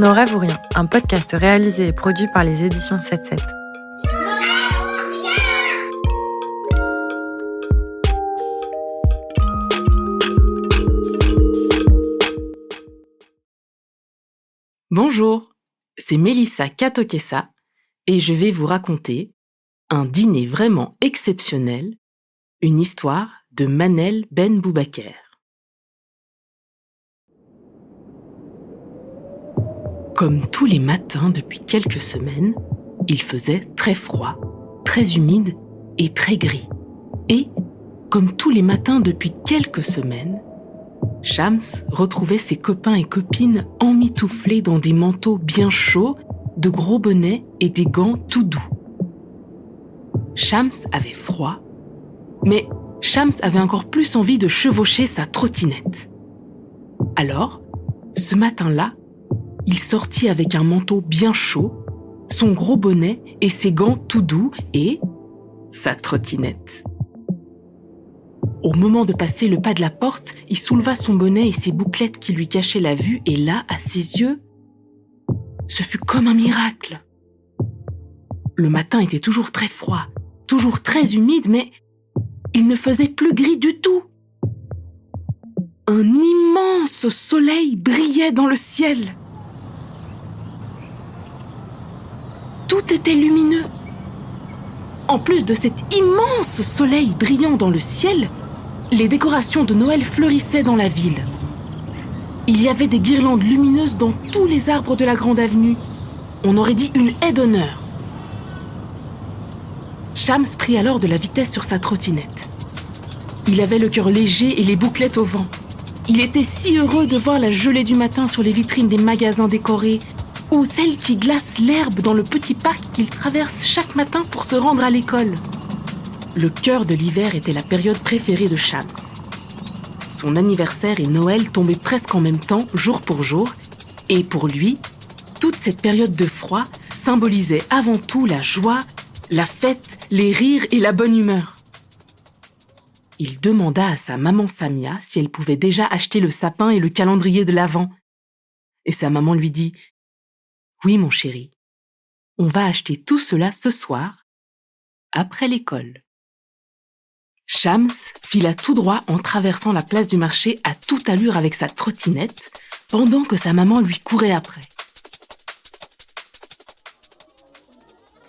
Nos rêves ou rien, un podcast réalisé et produit par les éditions 7-7. Bonjour, c'est Mélissa Katokessa et je vais vous raconter un dîner vraiment exceptionnel, une histoire de Manel Ben Boubaker. Comme tous les matins depuis quelques semaines, il faisait très froid, très humide et très gris. Et, comme tous les matins depuis quelques semaines, Shams retrouvait ses copains et copines emmitouflés dans des manteaux bien chauds, de gros bonnets et des gants tout doux. Shams avait froid, mais Shams avait encore plus envie de chevaucher sa trottinette. Alors, ce matin-là, il sortit avec un manteau bien chaud, son gros bonnet et ses gants tout doux et sa trottinette. Au moment de passer le pas de la porte, il souleva son bonnet et ses bouclettes qui lui cachaient la vue et là, à ses yeux, ce fut comme un miracle. Le matin était toujours très froid, toujours très humide, mais il ne faisait plus gris du tout. Un immense soleil brillait dans le ciel. Tout était lumineux. En plus de cet immense soleil brillant dans le ciel, les décorations de Noël fleurissaient dans la ville. Il y avait des guirlandes lumineuses dans tous les arbres de la grande avenue. On aurait dit une haie d'honneur. Shams prit alors de la vitesse sur sa trottinette. Il avait le cœur léger et les bouclettes au vent. Il était si heureux de voir la gelée du matin sur les vitrines des magasins décorés ou celle qui glace l'herbe dans le petit parc qu'il traverse chaque matin pour se rendre à l'école. Le cœur de l'hiver était la période préférée de Shams. Son anniversaire et Noël tombaient presque en même temps, jour pour jour, et pour lui, toute cette période de froid symbolisait avant tout la joie, la fête, les rires et la bonne humeur. Il demanda à sa maman Samia si elle pouvait déjà acheter le sapin et le calendrier de l'Avent. Et sa maman lui dit « Oui, mon chéri, on va acheter tout cela ce soir, après l'école. » Shams fila tout droit en traversant la place du marché à toute allure avec sa trottinette, pendant que sa maman lui courait après.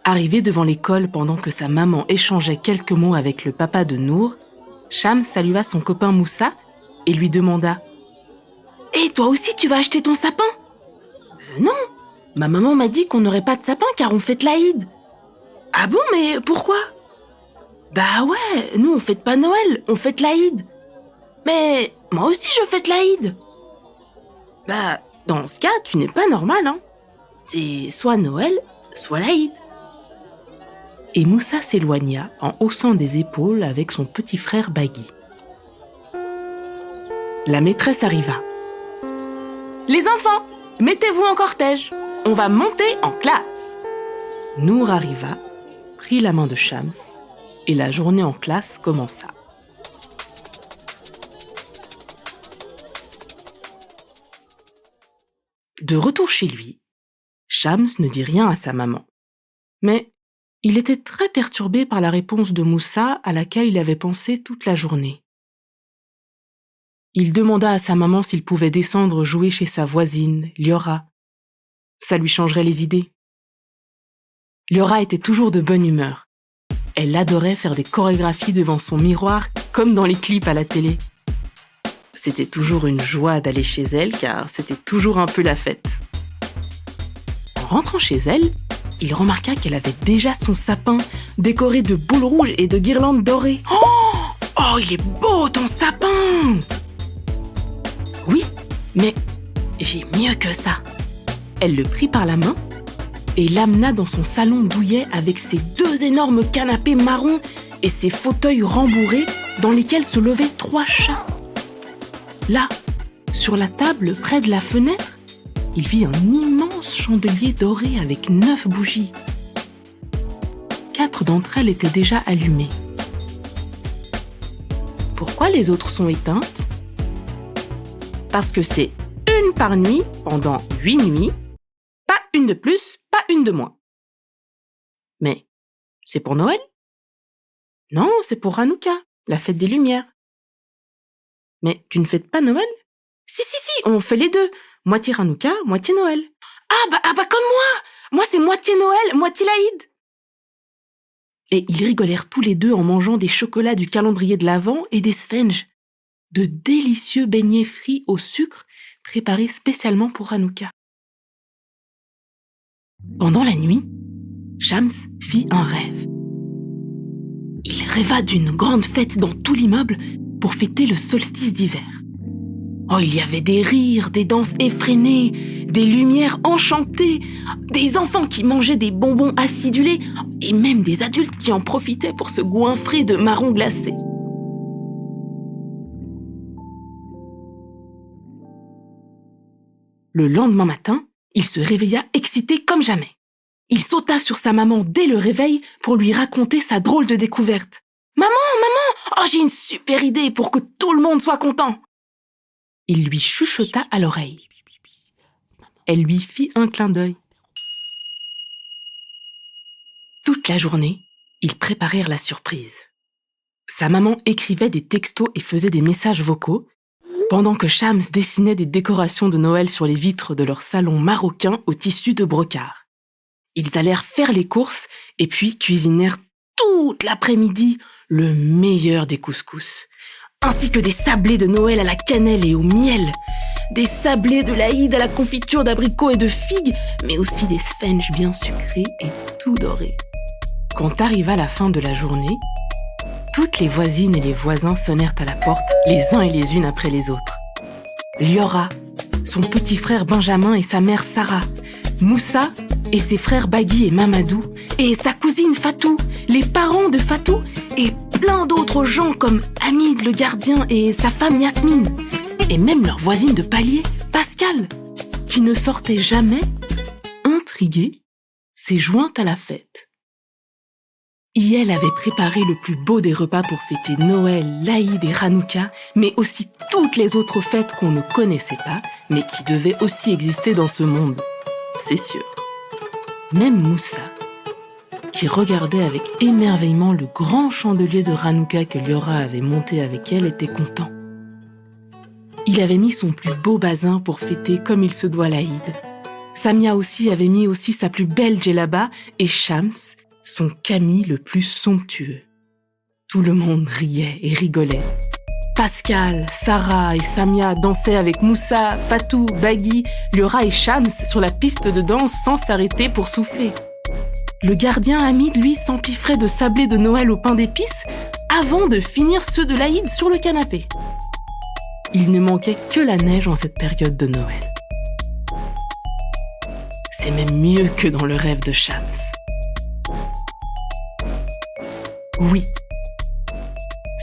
Arrivé devant l'école pendant que sa maman échangeait quelques mots avec le papa de Nour, Shams salua son copain Moussa et lui demanda « Hé, toi aussi tu vas acheter ton sapin ?»« Non, ma maman m'a dit qu'on n'aurait pas de sapin car on fête l'Aïd. »« Ah bon, mais pourquoi ?»« Bah ouais, nous on fête pas Noël, on fête l'Aïd. »« Mais moi aussi je fête l'Aïd. »« Bah, dans ce cas, tu n'es pas normal, hein. C'est soit Noël, soit l'Aïd. » Et Moussa s'éloigna en haussant des épaules avec son petit frère Bagui. La maîtresse arriva. « Les enfants, mettez-vous en cortège, on va monter en classe. » Nour arriva, prit la main de Shams et la journée en classe commença. De retour chez lui, Shams ne dit rien à sa maman. Mais il était très perturbé par la réponse de Moussa à laquelle il avait pensé toute la journée. Il demanda à sa maman s'il pouvait descendre jouer chez sa voisine, Liora. Ça lui changerait les idées. Liora était toujours de bonne humeur. Elle adorait faire des chorégraphies devant son miroir, comme dans les clips à la télé. C'était toujours une joie d'aller chez elle, car c'était toujours un peu la fête. En rentrant chez elle, il remarqua qu'elle avait déjà son sapin, décoré de boules rouges et de guirlandes dorées. Oh, il est beau ton sapin! Oui, mais j'ai mieux que ça. Elle le prit par la main et l'amena dans son salon douillet avec ses 2 énormes canapés marrons et ses fauteuils rembourrés dans lesquels se levaient 3 chats. Là, sur la table près de la fenêtre, il vit un immense chandelier doré avec 9 bougies. 4 d'entre elles étaient déjà allumées. Pourquoi les autres sont éteintes ? Parce que c'est une par nuit pendant 8 nuits une de plus, pas une de moins. Mais c'est pour Noël? Non, c'est pour Hanouka, la fête des Lumières. Mais tu ne fêtes pas Noël? Si, on fait les deux. Moitié Hanouka, moitié Noël. Ah bah comme moi! Moi c'est moitié Noël, moitié l'Aïd. Et ils rigolèrent tous les deux en mangeant des chocolats du calendrier de l'Avent et des svenges, de délicieux beignets frits au sucre préparés spécialement pour Hanouka. Pendant la nuit, Shams fit un rêve. Il rêva d'une grande fête dans tout l'immeuble pour fêter le solstice d'hiver. Oh, il y avait des rires, des danses effrénées, des lumières enchantées, des enfants qui mangeaient des bonbons acidulés et même des adultes qui en profitaient pour se goinfrer de marrons glacés. Le lendemain matin, il se réveilla excité comme jamais. Il sauta sur sa maman dès le réveil pour lui raconter sa drôle de découverte. « Maman, oh, j'ai une super idée pour que tout le monde soit content !» Il lui chuchota à l'oreille. Elle lui fit un clin d'œil. Toute la journée, ils préparèrent la surprise. Sa maman écrivait des textos et faisait des messages vocaux, pendant que Shams dessinait des décorations de Noël sur les vitres de leur salon marocain au tissu de brocart. Ils allèrent faire les courses et puis cuisinèrent toute l'après-midi le meilleur des couscous, ainsi que des sablés de Noël à la cannelle et au miel, des sablés de l'Aïd à la confiture d'abricots et de figues, mais aussi des svenges bien sucrés et tout dorés. Quand arriva la fin de la journée, toutes les voisines et les voisins sonnèrent à la porte, les uns et les unes après les autres. Liora, son petit frère Benjamin et sa mère Sarah, Moussa et ses frères Bagui et Mamadou, et sa cousine Fatou, les parents de Fatou, et plein d'autres gens comme Hamid le gardien et sa femme Yasmine, et même leur voisine de palier, Pascal, qui ne sortait jamais, intriguée, s'est jointe à la fête. Yael avait préparé le plus beau des repas pour fêter Noël, l'Aïd et Hanouka, mais aussi toutes les autres fêtes qu'on ne connaissait pas, mais qui devaient aussi exister dans ce monde. C'est sûr. Même Moussa, qui regardait avec émerveillement le grand chandelier de Hanouka que Liora avait monté avec elle, était content. Il avait mis son plus beau bazin pour fêter comme il se doit l'Aïd. Samia aussi avait mis aussi sa plus belle djellaba et Shams, son camis le plus somptueux. Tout le monde riait et rigolait. Pascal, Sarah et Samia dansaient avec Moussa, Fatou, Bagui, Liora et Shams sur la piste de danse sans s'arrêter pour souffler. Le gardien Hamid, lui, s'empiffrait de sablés de Noël au pain d'épices avant de finir ceux de l'Aïd sur le canapé. Il ne manquait que la neige en cette période de Noël. C'est même mieux que dans le rêve de Shams. Oui,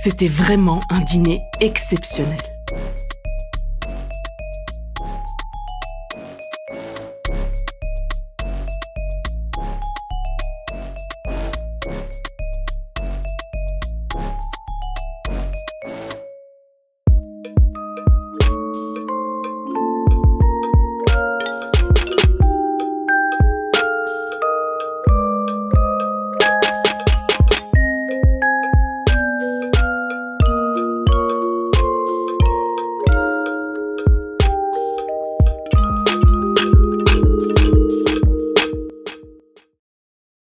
c'était vraiment un dîner exceptionnel.